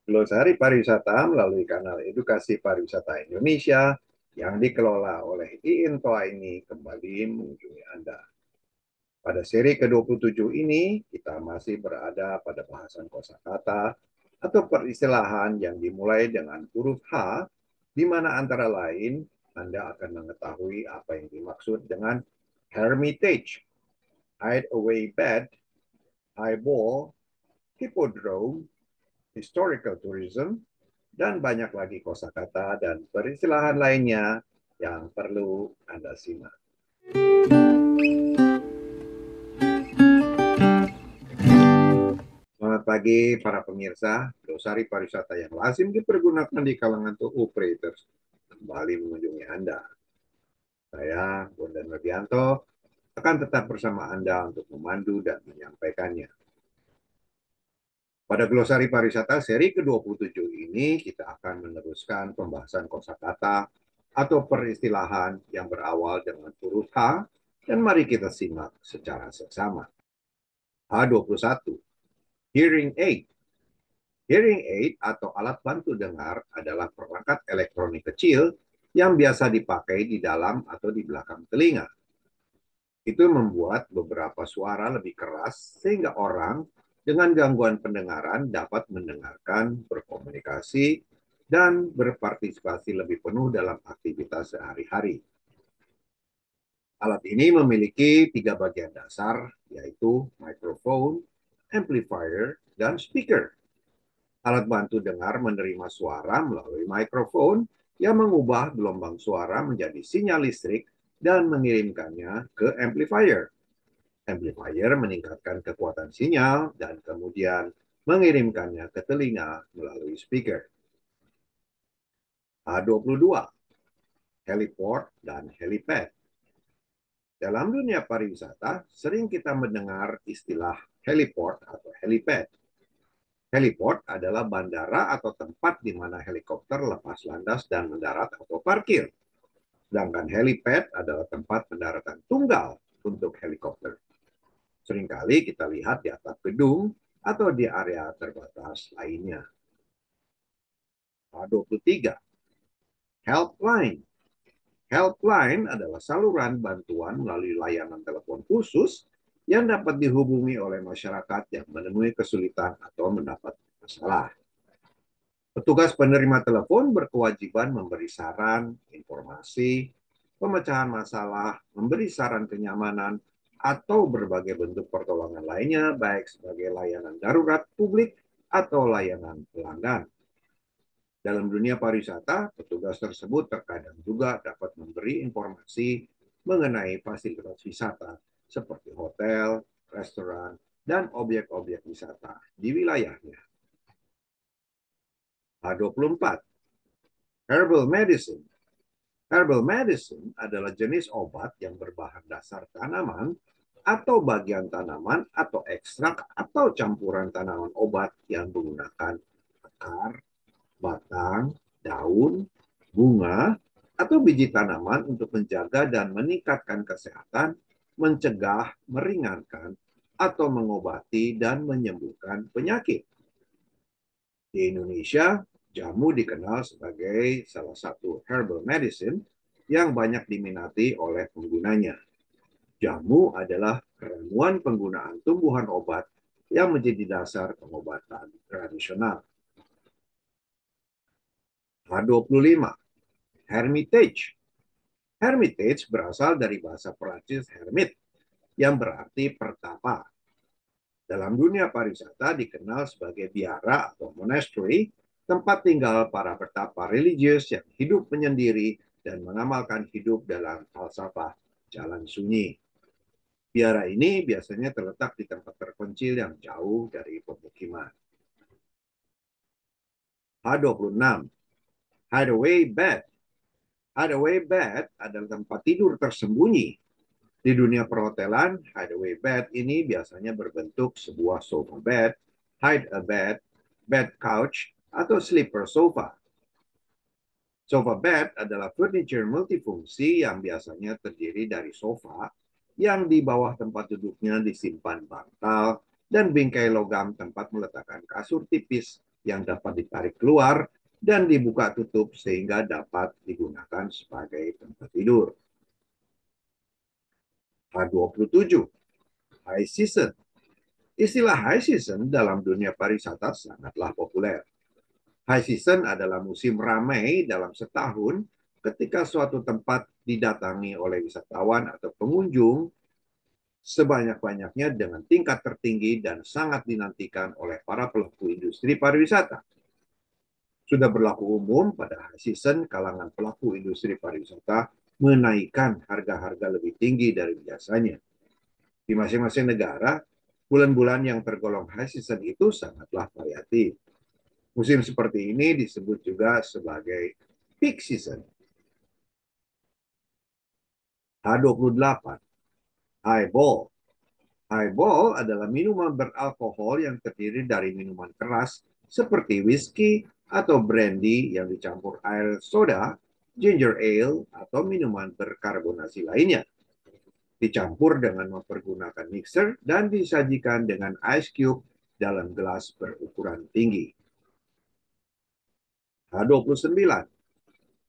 Glosari Pariwisata melalui kanal Edukasi Pariwisata Indonesia yang dikelola oleh IIN Toa ini kembali mengunjungi Anda. Pada seri ke-27 ini, kita masih berada pada bahasan kosakata atau peristilahan yang dimulai dengan huruf H, di mana antara lain Anda akan mengetahui apa yang dimaksud dengan hermitage, hideaway bed, highball, hippodrome, historical tourism, dan banyak lagi kosakata dan peristilahan lainnya yang perlu Anda simak. Selamat pagi para pemirsa. Glosari pariwisata yang lazim dipergunakan di kalangan tour operators kembali mengunjungi Anda. Saya, Bondan Novianto, akan tetap bersama Anda untuk memandu dan menyampaikannya. Pada Glosari Pariwisata seri ke-27 ini, kita akan meneruskan pembahasan kosakata atau peristilahan yang berawal dengan huruf H, dan mari kita simak secara seksama. H21, hearing aid. Hearing aid atau alat bantu dengar adalah perangkat elektronik kecil yang biasa dipakai di dalam atau di belakang telinga. Itu membuat beberapa suara lebih keras sehingga orang dengan gangguan pendengaran dapat mendengarkan, berkomunikasi, dan berpartisipasi lebih penuh dalam aktivitas sehari-hari. Alat ini memiliki 3 bagian dasar, yaitu microphone, amplifier, dan speaker. Alat bantu dengar menerima suara melalui mikrofon yang mengubah gelombang suara menjadi sinyal listrik dan mengirimkannya ke amplifier. Amplifier meningkatkan kekuatan sinyal dan kemudian mengirimkannya ke telinga melalui speaker. A22, heliport dan helipad. Dalam dunia pariwisata, sering kita mendengar istilah heliport atau helipad. Heliport adalah bandara atau tempat di mana helikopter lepas landas dan mendarat atau parkir. Sedangkan helipad adalah tempat pendaratan tunggal untuk helikopter. Seringkali kita lihat di atap gedung atau di area terbatas lainnya. A23, helpline. Helpline adalah saluran bantuan melalui layanan telepon khusus yang dapat dihubungi oleh masyarakat yang menemui kesulitan atau mendapat masalah. Petugas penerima telepon berkewajiban memberi saran, informasi, pemecahan masalah, memberi saran kenyamanan, atau berbagai bentuk pertolongan lainnya, baik sebagai layanan darurat publik atau layanan pelanggan. Dalam dunia pariwisata, petugas tersebut terkadang juga dapat memberi informasi mengenai fasilitas wisata seperti hotel, restoran, dan objek-objek wisata di wilayahnya. A24, herbal medicine. Herbal medicine adalah jenis obat yang berbahan dasar tanaman atau bagian tanaman atau ekstrak atau campuran tanaman obat yang menggunakan akar, batang, daun, bunga, atau biji tanaman untuk menjaga dan meningkatkan kesehatan, mencegah, meringankan, atau mengobati dan menyembuhkan penyakit. Di Indonesia, jamu dikenal sebagai salah satu herbal medicine yang banyak diminati oleh penggunanya. Jamu adalah ramuan penggunaan tumbuhan obat yang menjadi dasar pengobatan tradisional. H25, hermitage. Hermitage berasal dari bahasa Prancis hermit, yang berarti pertapa. Dalam dunia pariwisata dikenal sebagai biara atau monastery, tempat tinggal para pertapa religius yang hidup menyendiri dan mengamalkan hidup dalam falsafah jalan sunyi. Biara ini biasanya terletak di tempat terpencil yang jauh dari pemukiman. H26, hideaway bed. Hideaway bed adalah tempat tidur tersembunyi. Di dunia perhotelan, hideaway bed ini biasanya berbentuk sebuah sofa bed, hide a bed, bed couch, atau sleeper sofa. Sofa bed adalah furniture multifungsi yang biasanya terdiri dari sofa yang di bawah tempat duduknya disimpan bantal dan bingkai logam tempat meletakkan kasur tipis yang dapat ditarik keluar dan dibuka tutup sehingga dapat digunakan sebagai tempat tidur. H27, high season. Istilah high season dalam dunia pariwisata sangatlah populer. High season adalah musim ramai dalam setahun ketika suatu tempat didatangi oleh wisatawan atau pengunjung sebanyak-banyaknya dengan tingkat tertinggi dan sangat dinantikan oleh para pelaku industri pariwisata. Sudah berlaku umum pada high season kalangan pelaku industri pariwisata menaikkan harga-harga lebih tinggi dari biasanya. Di masing-masing negara, bulan-bulan yang tergolong high season itu sangatlah variatif. Musim seperti ini disebut juga sebagai peak season. H28, highball. Highball adalah minuman beralkohol yang terdiri dari minuman keras seperti whisky atau brandy yang dicampur air soda, ginger ale, atau minuman berkarbonasi lainnya. Dicampur dengan mempergunakan mixer dan disajikan dengan ice cube dalam gelas berukuran tinggi. H29,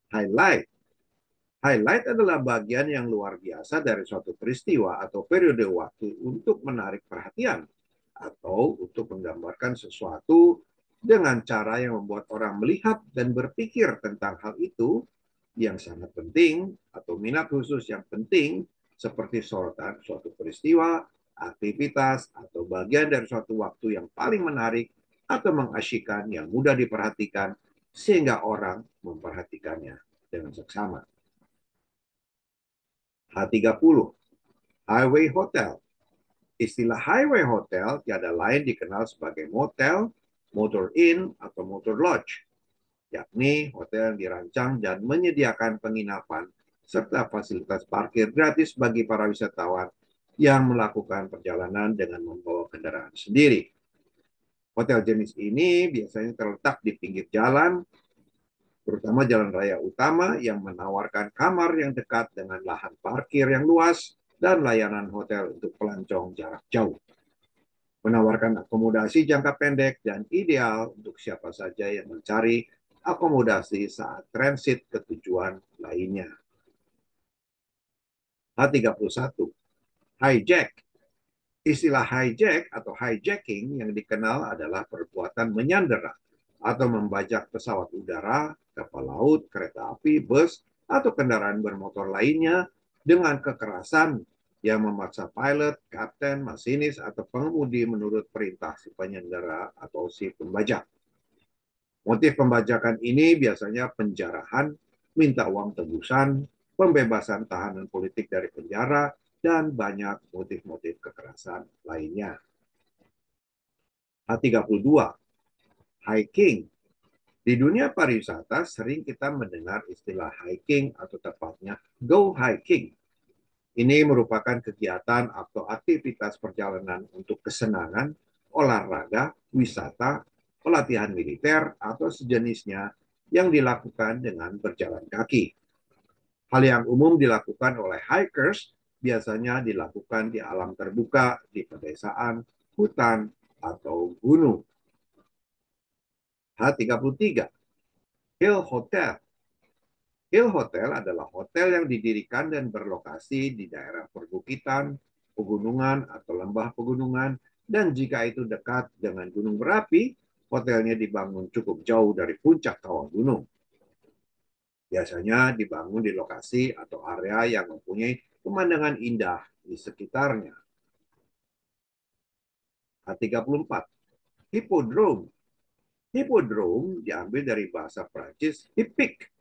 highlight. Highlight adalah bagian yang luar biasa dari suatu peristiwa atau periode waktu untuk menarik perhatian atau untuk menggambarkan sesuatu dengan cara yang membuat orang melihat dan berpikir tentang hal itu yang sangat penting atau minat khusus yang penting seperti sorotan suatu peristiwa, aktivitas, atau bagian dari suatu waktu yang paling menarik atau mengasyikkan yang mudah diperhatikan sehingga orang memperhatikannya dengan seksama. H30, highway hotel. Istilah highway hotel tiada lain dikenal sebagai motel, motor inn, atau motor lodge, yakni hotel yang dirancang dan menyediakan penginapan serta fasilitas parkir gratis bagi para wisatawan yang melakukan perjalanan dengan membawa kendaraan sendiri. Hotel jenis ini biasanya terletak di pinggir jalan, terutama jalan raya utama yang menawarkan kamar yang dekat dengan lahan parkir yang luas dan layanan hotel untuk pelancong jarak jauh. Menawarkan akomodasi jangka pendek dan ideal untuk siapa saja yang mencari akomodasi saat transit ke tujuan lainnya. H31, hijack. Istilah hijack atau hijacking yang dikenal adalah perbuatan menyandera atau membajak pesawat udara, kapal laut, kereta api, bus, atau kendaraan bermotor lainnya dengan kekerasan yang memaksa pilot, kapten, masinis, atau pengemudi menurut perintah si penyelenggara atau si pembajak. Motif pembajakan ini biasanya penjarahan, minta uang tebusan, pembebasan tahanan politik dari penjara, dan banyak motif-motif kekerasan lainnya. H32, hiking. Di dunia pariwisata sering kita mendengar istilah hiking atau tepatnya go hiking. Ini merupakan kegiatan atau aktivitas perjalanan untuk kesenangan, olahraga, wisata, pelatihan militer, atau sejenisnya yang dilakukan dengan berjalan kaki. Hal yang umum dilakukan oleh hikers biasanya dilakukan di alam terbuka, di pedesaan, hutan, atau gunung. H33, Hill Hotel. Hill Hotel adalah hotel yang didirikan dan berlokasi di daerah perbukitan, pegunungan, atau lembah pegunungan, dan jika itu dekat dengan gunung berapi, hotelnya dibangun cukup jauh dari puncak kawah gunung. Biasanya dibangun di lokasi atau area yang mempunyai pemandangan indah di sekitarnya. H34, Hippodrome. Hippodrome diambil dari bahasa Prancis hippique,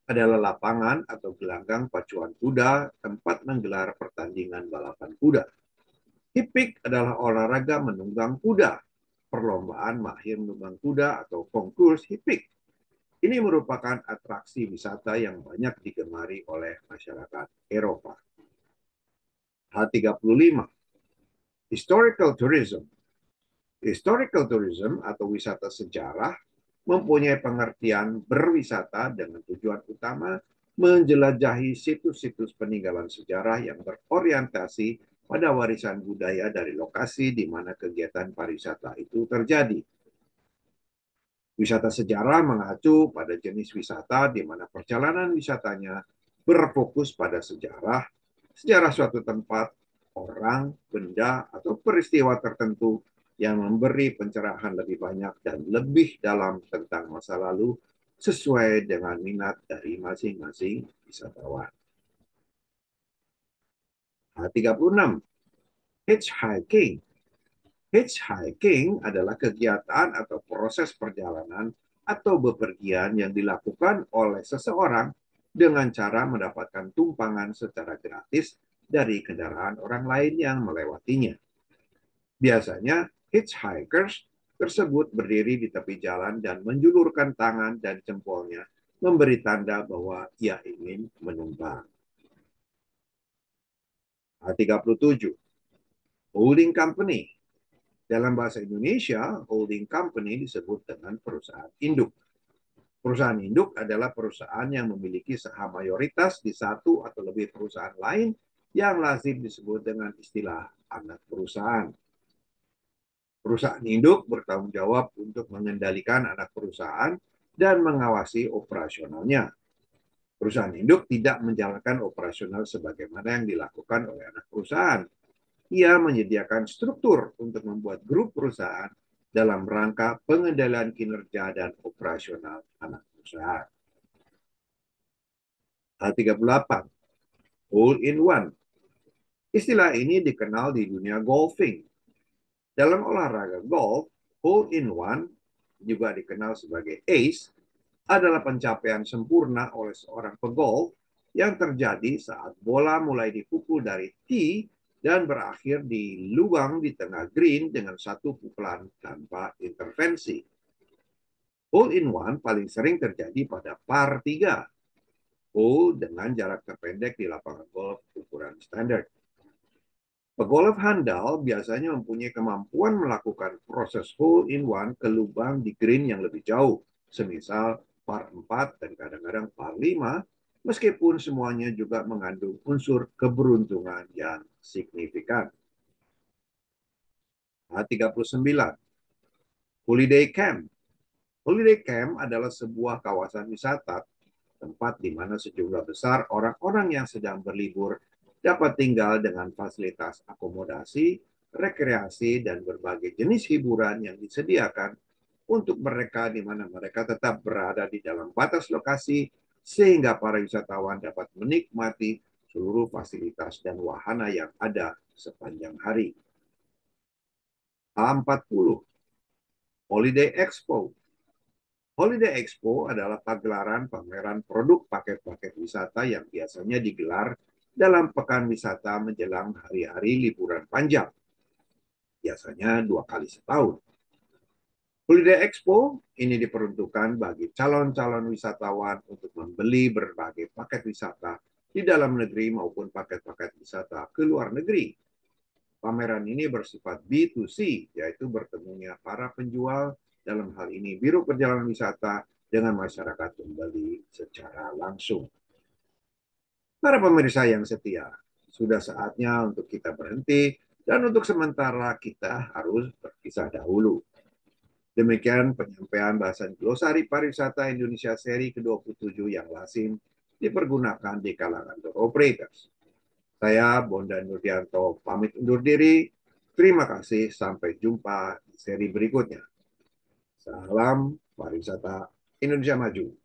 adalah lapangan atau gelanggang pacuan kuda tempat menggelar pertandingan balapan kuda. Hippique adalah olahraga menunggang kuda, perlombaan mahir menunggang kuda atau konkurs hippique. Ini merupakan atraksi wisata yang banyak digemari oleh masyarakat Eropa. H35, historical tourism. Historical tourism atau wisata sejarah mempunyai pengertian berwisata dengan tujuan utama menjelajahi situs-situs peninggalan sejarah yang berorientasi pada warisan budaya dari lokasi di mana kegiatan pariwisata itu terjadi. Wisata sejarah mengacu pada jenis wisata di mana perjalanan wisatanya berfokus pada sejarah, sejarah suatu tempat, orang, benda, atau peristiwa tertentu yang memberi pencerahan lebih banyak dan lebih dalam tentang masa lalu sesuai dengan minat dari masing-masing wisatawan. 36. Hitchhiking. Hitchhiking adalah kegiatan atau proses perjalanan atau bepergian yang dilakukan oleh seseorang dengan cara mendapatkan tumpangan secara gratis dari kendaraan orang lain yang melewatinya. Biasanya, hitchhikers tersebut berdiri di tepi jalan dan menjulurkan tangan dan jempolnya, memberi tanda bahwa ia ingin menumpang. 37. Holding company. Dalam bahasa Indonesia, holding company disebut dengan perusahaan induk. Perusahaan induk adalah perusahaan yang memiliki saham mayoritas di satu atau lebih perusahaan lain yang lazim disebut dengan istilah anak perusahaan. Perusahaan induk bertanggung jawab untuk mengendalikan anak perusahaan dan mengawasi operasionalnya. Perusahaan induk tidak menjalankan operasional sebagaimana yang dilakukan oleh anak perusahaan. Ia menyediakan struktur untuk membuat grup perusahaan dalam rangka pengendalian kinerja dan operasional anak perusahaan. H38, Hole in One. Istilah ini dikenal di dunia golfing. Dalam olahraga golf, hole in one, juga dikenal sebagai ace, adalah pencapaian sempurna oleh seorang pegolf yang terjadi saat bola mulai dipukul dari tee dan berakhir di lubang di tengah green dengan satu pukulan tanpa intervensi. Hole in one paling sering terjadi pada par 3, hole dengan jarak terpendek di lapangan golf ukuran standar. Pegolf handal biasanya mempunyai kemampuan melakukan proses hole in one ke lubang di green yang lebih jauh, semisal par 4 dan kadang-kadang par 5, meskipun semuanya juga mengandung unsur keberuntungan yang signifikan. H39, Holiday Camp. Holiday Camp adalah sebuah kawasan wisata tempat di mana sejumlah besar orang-orang yang sedang berlibur dapat tinggal dengan fasilitas akomodasi, rekreasi, dan berbagai jenis hiburan yang disediakan untuk mereka di mana mereka tetap berada di dalam batas lokasi sehingga para wisatawan dapat menikmati seluruh fasilitas dan wahana yang ada sepanjang hari. A40, Holiday Expo. Holiday Expo adalah pagelaran pameran produk paket-paket wisata yang biasanya digelar dalam pekan wisata menjelang hari-hari liburan panjang, biasanya 2 kali setahun. Holiday Expo ini diperuntukkan bagi calon-calon wisatawan untuk membeli berbagai paket wisata di dalam negeri maupun paket-paket wisata ke luar negeri. Pameran ini bersifat B2C, yaitu bertemunya para penjual, dalam hal ini biro perjalanan wisata, dengan masyarakat pembeli secara langsung. Para pemirsa yang setia, sudah saatnya untuk kita berhenti dan untuk sementara kita harus berpisah dahulu. Demikian penyampaian bahasan glosari pariwisata Indonesia seri ke-27 yang lazim dipergunakan di kalangan tour operators. Saya Bondan Nurdianto pamit undur diri. Terima kasih, sampai jumpa di seri berikutnya. Salam pariwisata Indonesia Maju.